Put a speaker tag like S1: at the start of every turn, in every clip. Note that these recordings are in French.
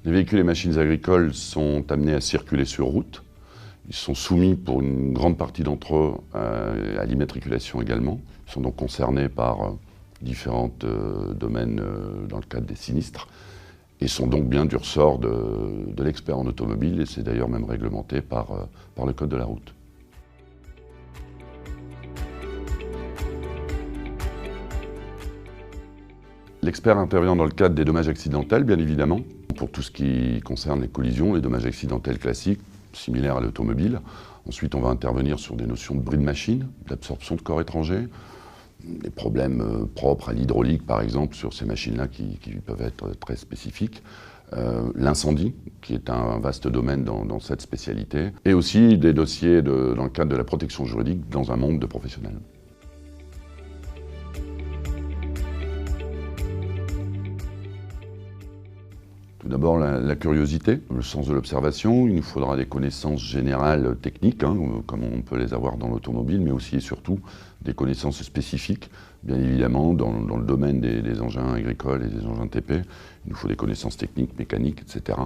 S1: Les véhicules et machines agricoles sont amenés à circuler sur route. Ils sont soumis pour une grande partie d'entre eux à l'immatriculation également. Ils sont donc concernés par différents domaines dans le cadre des sinistres et sont donc bien du ressort de l'expert en automobile, et c'est d'ailleurs même réglementé par le code de la route. L'expert intervient dans le cadre des dommages accidentels, bien évidemment, pour tout ce qui concerne les collisions, les dommages accidentels classiques, similaires à l'automobile. Ensuite, on va intervenir sur des notions de bruit de machine, d'absorption de corps étrangers, des problèmes propres à l'hydraulique, par exemple, sur ces machines-là qui peuvent être très spécifiques. L'incendie, qui est un vaste domaine dans cette spécialité, et aussi des dossiers dans le cadre de la protection juridique dans un monde de professionnels. Tout d'abord, la curiosité, le sens de l'observation. Il nous faudra des connaissances générales techniques, comme on peut les avoir dans l'automobile, mais aussi et surtout des connaissances spécifiques. Bien évidemment, dans le domaine des engins agricoles et des engins TP, il nous faut des connaissances techniques, mécaniques, etc.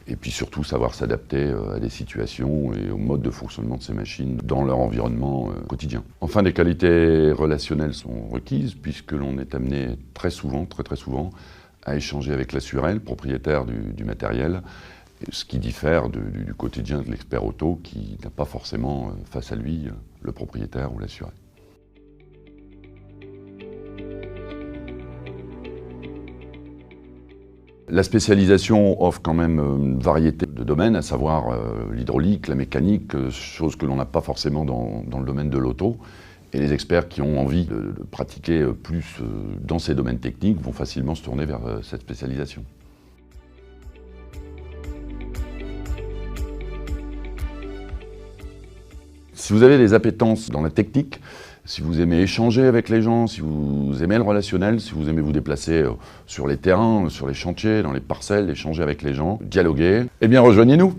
S1: Et puis surtout savoir s'adapter à des situations et au mode de fonctionnement de ces machines dans leur environnement quotidien. Enfin, des qualités relationnelles sont requises, puisque l'on est amené très souvent, très souvent, à échanger avec l'assuré, propriétaire du matériel, ce qui diffère du quotidien de l'expert auto qui n'a pas forcément face à lui le propriétaire ou l'assuré. La spécialisation offre quand même une variété de domaines, à savoir l'hydraulique, la mécanique, choses que l'on n'a pas forcément dans le domaine de l'auto. Et les experts qui ont envie de pratiquer plus dans ces domaines techniques vont facilement se tourner vers cette spécialisation. Si vous avez des appétences dans la technique, si vous aimez échanger avec les gens, si vous aimez le relationnel, si vous aimez vous déplacer sur les terrains, sur les chantiers, dans les parcelles, échanger avec les gens, dialoguer, eh bien rejoignez-nous!